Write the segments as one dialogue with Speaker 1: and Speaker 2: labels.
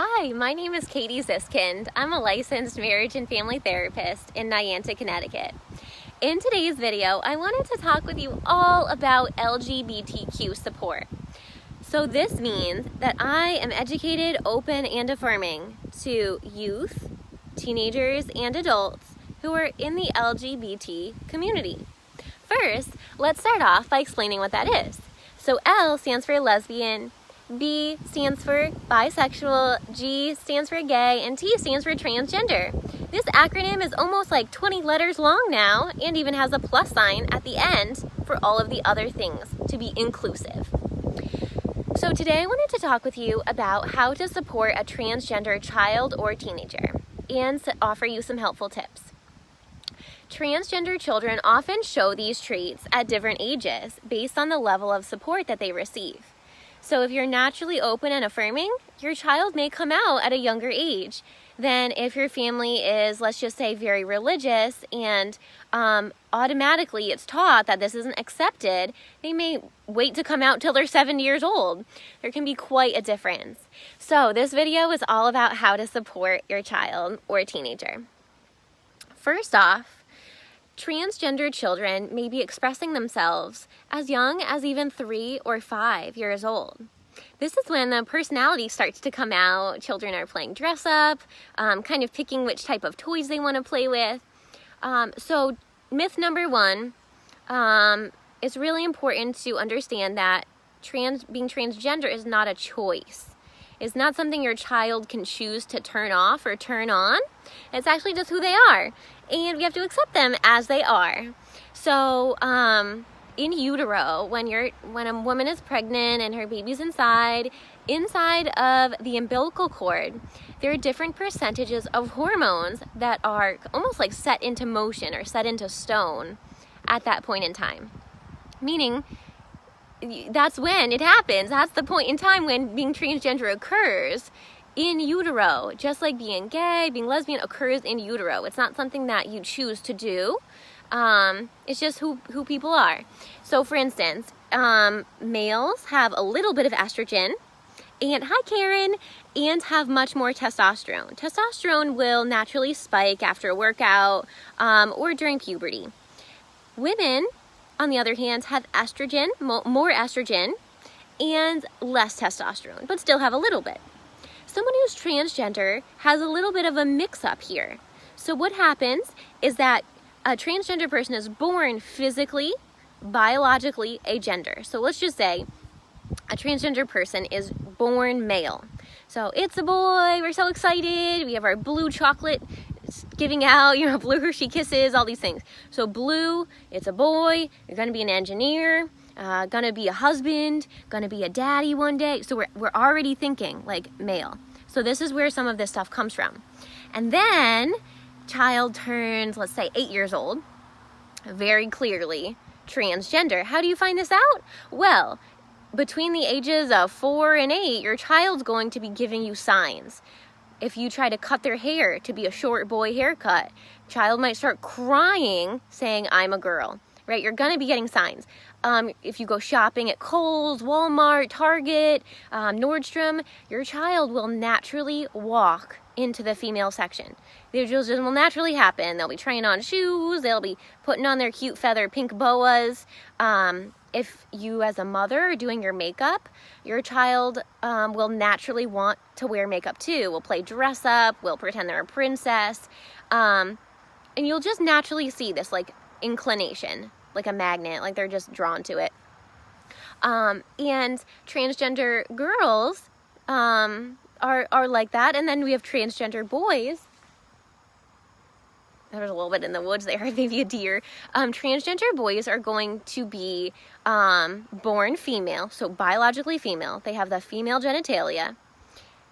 Speaker 1: Hi, my name is Katie Ziskind. I'm a licensed marriage and family therapist in Niantic, Connecticut. In today's video, I wanted to talk with you all about LGBTQ support. So this means that I am educated, open, and affirming to youth, teenagers, and adults who are in the LGBT community. First, let's start off by explaining what that is. So L stands for lesbian, B stands for bisexual, G stands for gay, and T stands for transgender. This acronym is almost like 20 letters long now and even has a plus sign at the end for all of the other things to be inclusive. So today I wanted to talk with you about how to support a transgender child or teenager and to offer you some helpful tips. Transgender children often show these traits at different ages based on the level of support that they receive. So if you're naturally open and affirming, your child may come out at a younger age than if your family is, let's just say, very religious and automatically it's taught that this isn't accepted. They may wait to come out till they're 7 years old. There can be quite a difference. So this video is all about how to support your child or teenager. First off, transgender children may be expressing themselves as young as even 3 or 5 years old. This is when the personality starts to come out. Children are playing dress up, kind of picking which type of toys they want to play with. So myth number 1, it's really important to understand that being transgender is not a choice. It's not something your child can choose to turn off or turn on. It's actually just who they are. And we have to accept them as they are. So in utero, when a woman is pregnant and her baby's inside of the umbilical cord, there are different percentages of hormones that are almost like set into motion or set into stone at that point in time. Meaning, that's when it happens. That's the point in time when being transgender occurs in utero. Just like being gay, being lesbian occurs in utero. It's not something that you choose to do. It's just who people are. So for instance, males have a little bit of estrogen and hi Karen, and have much more testosterone. Testosterone will naturally spike after a workout or during puberty. Women, on the other hand, have estrogen, more estrogen, and less testosterone, but still have a little bit. Someone who's transgender has a little bit of a mix-up here. So what happens is that a transgender person is born physically, biologically a gender. So let's just say a transgender person is born male. So it's a boy, we're so excited, we have our blue chocolate giving out, blue Hershey Kisses, all these things. So blue, it's a boy, you're gonna be an engineer, gonna be a husband, gonna be a daddy one day. So we're already thinking like male. So this is where some of this stuff comes from. And then child turns, let's say 8 years old, very clearly transgender. How do you find this out? Well, between the ages of 4 and 8, your child's going to be giving you signs. If you try to cut their hair to be a short boy haircut, child might start crying saying, I'm a girl, right? You're gonna be getting signs. If you go shopping at Kohl's, Walmart, Target, Nordstrom, your child will naturally walk into the female section. It just will naturally happen. They'll be trying on shoes, they'll be putting on their cute feather pink boas. If you as a mother are doing your makeup, your child will naturally want to wear makeup too. Will play dress up, will pretend they're a princess. And you'll just naturally see this like inclination, like a magnet, like they're just drawn to it. And transgender girls are like that. And then we have transgender boys. There's a little bit in the woods there, maybe a deer. Transgender boys are going to be born female, so biologically female. They have the female genitalia,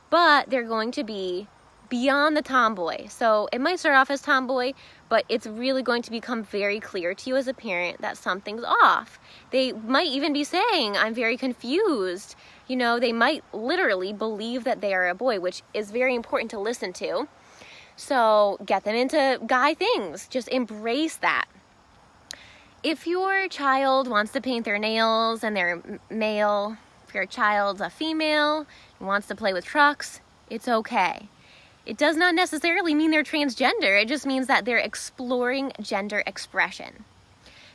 Speaker 1: but they're going to be beyond the tomboy. So it might start off as tomboy, but it's really going to become very clear to you as a parent that something's off. They might even be saying, I'm very confused. They might literally believe that they are a boy, which is very important to listen to. So get them into guy things. Just embrace that. If your child wants to paint their nails and they're male, if your child's a female, wants to play with trucks, It's okay. It does not necessarily mean they're transgender. It just means that they're exploring gender expression.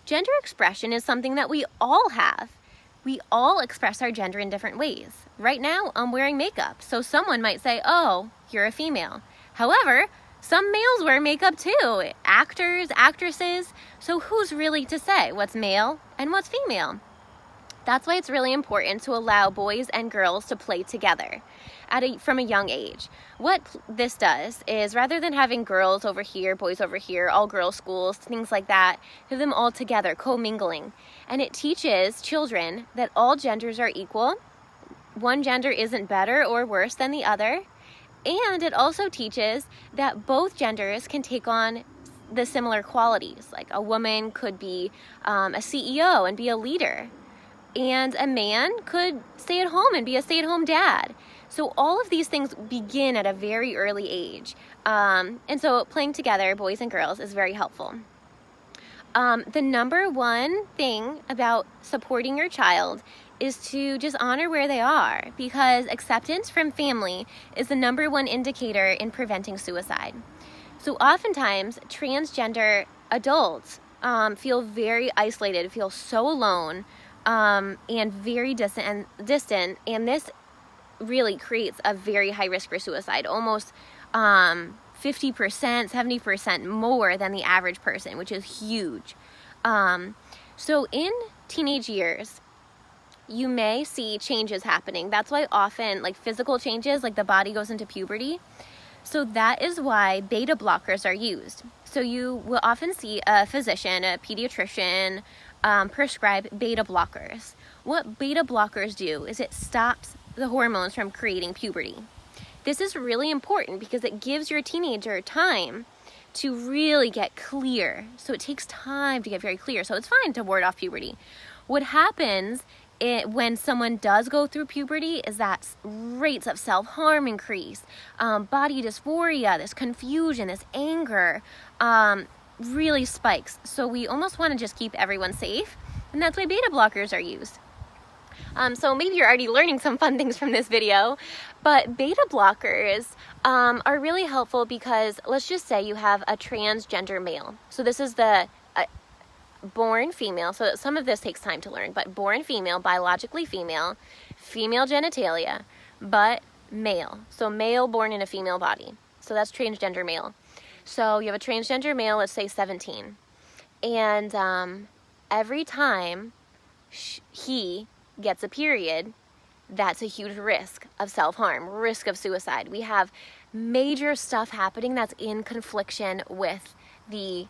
Speaker 1: Gender expression is something that we all have. We all express our gender in different ways. Right now, I'm wearing makeup, so someone might say, oh, you're a female. However, some males wear makeup too, actors, actresses. So who's really to say what's male and what's female? That's why it's really important to allow boys and girls to play together from a young age. What this does is, rather than having girls over here, boys over here, all girls schools, things like that, have them all together, commingling. And it teaches children that all genders are equal. One gender isn't better or worse than the other. And it also teaches that both genders can take on the similar qualities. Like a woman could be a CEO and be a leader. And a man could stay at home and be a stay-at-home dad. So all of these things begin at a very early age. And so playing together, boys and girls, is very helpful. The number one thing about supporting your child is to just honor where they are, because acceptance from family is the number one indicator in preventing suicide. So oftentimes, transgender adults feel very isolated, feel so alone, and very distant, and this really creates a very high risk for suicide, almost 50%, 70% more than the average person, which is huge. So in teenage years, you may see changes happening. That's why often, like physical changes, like the body goes into puberty. So that is why beta blockers are used. So you will often see a physician, a pediatrician, prescribe beta blockers. What beta blockers do is it stops the hormones from creating puberty. This is really important because it gives your teenager time to really get clear. So it takes time to get very clear. So it's fine to ward off puberty. What happens when someone does go through puberty is that rates of self-harm increase, body dysphoria, this confusion, this anger, really spikes. So we almost want to just keep everyone safe, and that's why beta blockers are used. So maybe you're already learning some fun things from this video, but beta blockers are really helpful because let's just say you have a transgender male. So this is the born female, so some of this takes time to learn, but born female, biologically female, female genitalia, but male. So male born in a female body. So that's transgender male. So you have a transgender male, let's say 17. And every time he gets a period, that's a huge risk of self-harm, risk of suicide. We have major stuff happening that's in confliction with the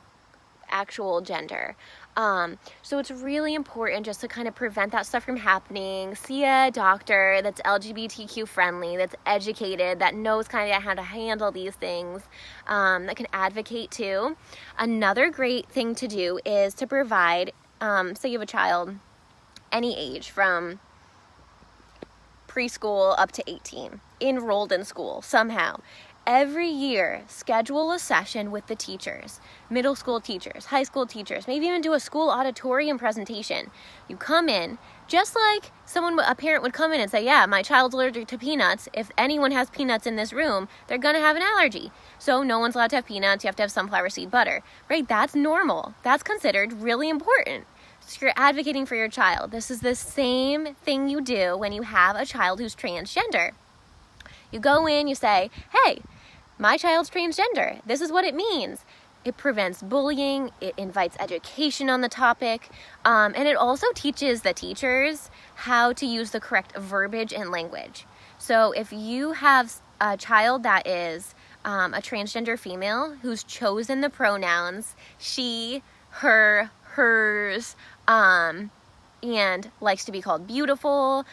Speaker 1: actual gender. So it's really important just to kind of prevent that stuff from happening. See a doctor that's LGBTQ friendly, that's educated, that knows kind of how to handle these things, that can advocate too. Another great thing to do is to provide, say you have a child any age from preschool up to 18, enrolled in school somehow. Every year, schedule a session with the teachers, middle school teachers, high school teachers, maybe even do a school auditorium presentation. You come in, just like a parent would come in and say, yeah, my child's allergic to peanuts. If anyone has peanuts in this room, they're going to have an allergy. So no one's allowed to have peanuts. You have to have sunflower seed butter, right? That's normal. That's considered really important. So you're advocating for your child. This is the same thing you do when you have a child who's transgender. You go in, you say, hey, my child's transgender. This is what it means. It prevents bullying. It invites education on the topic. And it also teaches the teachers how to use the correct verbiage and language. So if you have a child that is a transgender female who's chosen the pronouns she, her, hers, and likes to be called beautiful,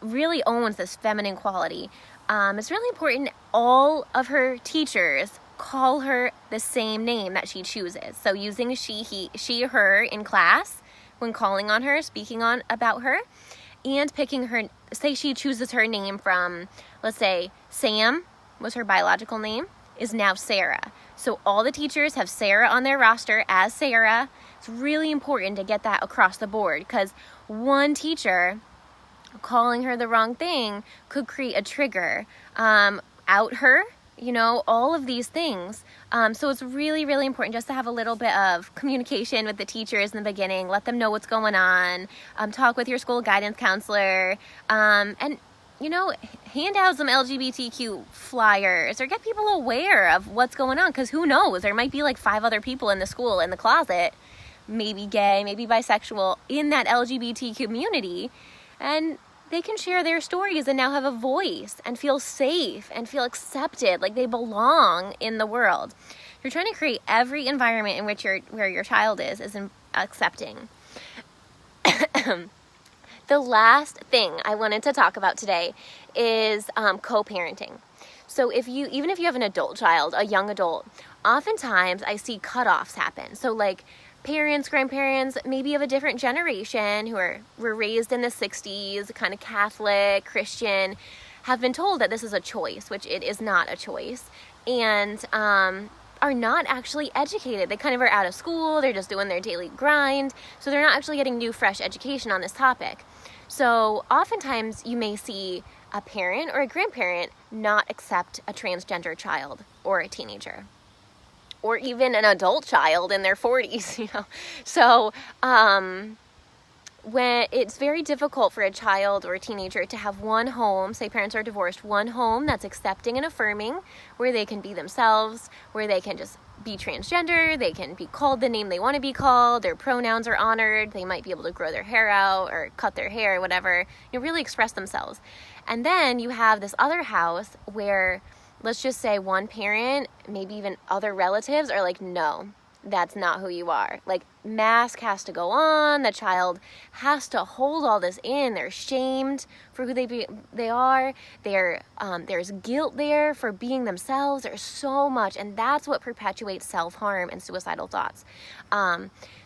Speaker 1: really owns this feminine quality, it's really important all of her teachers call her the same name that she chooses. So using she, her in class when calling on her, speaking about her, and picking her, say she chooses her name from, let's say Sam was her biological name, is now Sarah. So all the teachers have Sarah on their roster as Sarah. It's really important to get that across the board because one teacher calling her the wrong thing could create a trigger, out her, all of these things. So it's really, really important just to have a little bit of communication with the teachers in the beginning, let them know what's going on, talk with your school guidance counselor, and hand out some LGBTQ flyers or get people aware of what's going on, because who knows, there might be like 5 other people in the school in the closet, maybe gay, maybe bisexual, in that LGBT community, and they can share their stories and now have a voice and feel safe and feel accepted, like they belong in the world. You're trying to create every environment in which where your child is accepting. The last thing I wanted to talk about today is co-parenting. So even if you have an adult child, a young adult, oftentimes I see cutoffs happen. So like parents, grandparents, maybe of a different generation who were raised in the 60s, kind of Catholic, Christian, have been told that this is a choice, which it is not a choice, and are not actually educated. They kind of are out of school, they're just doing their daily grind, so they're not actually getting new, fresh education on this topic. So oftentimes you may see a parent or a grandparent not accept a transgender child or a teenager, or even an adult child in their 40s, So when it's very difficult for a child or a teenager to have one home, say parents are divorced, one home that's accepting and affirming, where they can be themselves, where they can just be transgender, they can be called the name they want to be called, their pronouns are honored, they might be able to grow their hair out or cut their hair, whatever, really express themselves. And then you have this other house where, let's just say one parent, maybe even other relatives are like, no, that's not who you are. Like, mask has to go on, the child has to hold all this in, they're shamed for who they are, there's guilt there for being themselves, there's so much, and that's what perpetuates self-harm and suicidal thoughts.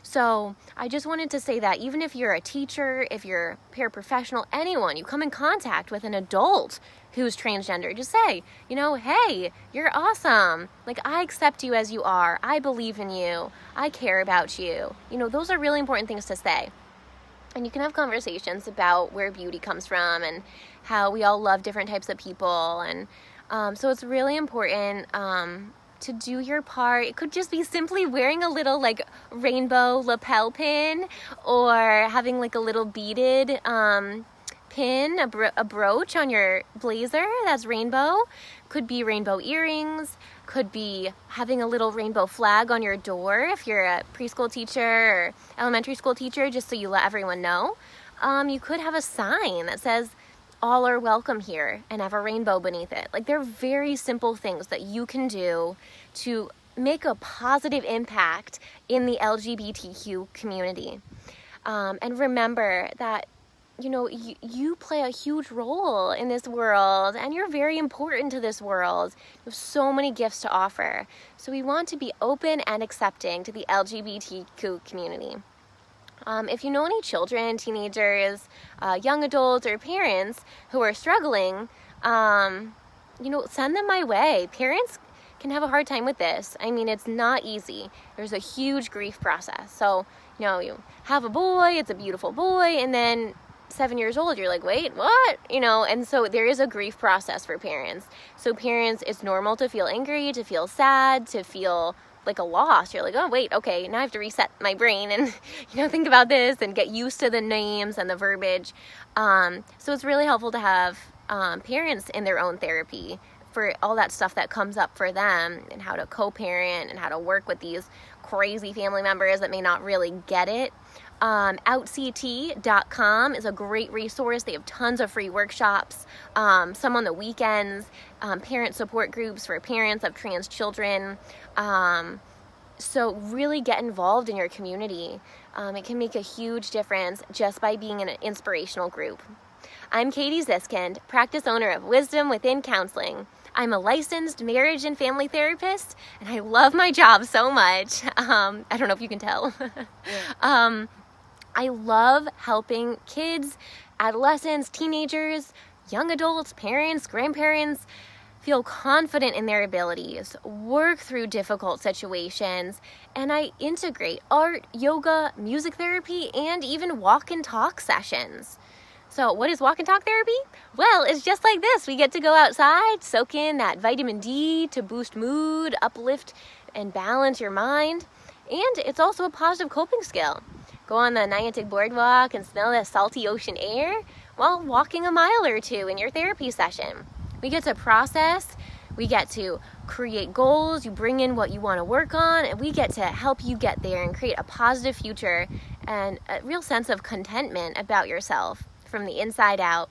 Speaker 1: So I just wanted to say that even if you're a teacher, if you're a paraprofessional, anyone, you come in contact with an adult who's transgender, just say, hey, you're awesome. Like, I accept you as you are. I believe in you. I care about you. Those are really important things to say. And you can have conversations about where beauty comes from and how we all love different types of people. And so it's really important to do your part. It could just be simply wearing a little like rainbow lapel pin, or having like a little beaded pin, a brooch on your blazer that's rainbow. Could be rainbow earrings, could be having a little rainbow flag on your door if you're a preschool teacher or elementary school teacher, just so you let everyone know. You could have a sign that says, all are welcome here, and have a rainbow beneath it. Like, they're very simple things that you can do to make a positive impact in the LGBTQ community. And remember that you play a huge role in this world, and you're very important to this world. You have so many gifts to offer. So we want to be open and accepting to the LGBTQ community. If you know any children, teenagers, young adults, or parents who are struggling, send them my way. Parents can have a hard time with this. I mean, it's not easy. There's a huge grief process. So, you have a boy, it's a beautiful boy, and then 7 years old, you're like, wait, what? And so there is a grief process for parents. So parents, it's normal to feel angry, to feel sad, to feel like a loss. You're like, oh, wait, okay, now I have to reset my brain and, think about this and get used to the names and the verbiage. So it's really helpful to have parents in their own therapy for all that stuff that comes up for them, and how to co-parent and how to work with these crazy family members that may not really get it. OutCT.com is a great resource. They have tons of free workshops, some on the weekends, parent support groups for parents of trans children. So really get involved in your community. It can make a huge difference just by being in an inspirational group. I'm Katie Ziskind, practice owner of Wisdom Within Counseling. I'm a licensed marriage and family therapist, and I love my job so much. I don't know if you can tell. I love helping kids, adolescents, teenagers, young adults, parents, grandparents feel confident in their abilities, work through difficult situations, and I integrate art, yoga, music therapy, and even walk and talk sessions. So what is walk and talk therapy? Well, it's just like this. We get to go outside, soak in that vitamin D to boost mood, uplift and balance your mind. And it's also a positive coping skill. Go on the Niantic boardwalk and smell the salty ocean air while walking a mile or two in your therapy session. We get to process, we get to create goals, you bring in what you want to work on, and we get to help you get there and create a positive future and a real sense of contentment about yourself from the inside out.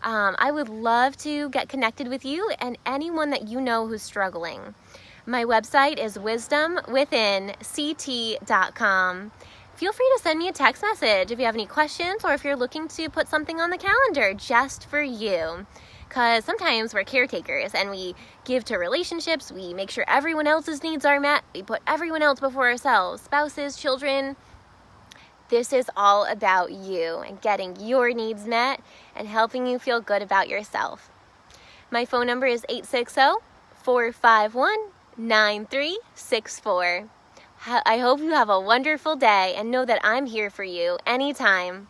Speaker 1: I would love to get connected with you and anyone that you know who's struggling. My website is wisdomwithinct.com. Feel free to send me a text message if you have any questions or if you're looking to put something on the calendar just for you. Because sometimes we're caretakers and we give to relationships, we make sure everyone else's needs are met, we put everyone else before ourselves, spouses, children. This is all about you and getting your needs met and helping you feel good about yourself. My phone number is 860-451-9364. I hope you have a wonderful day and know that I'm here for you anytime.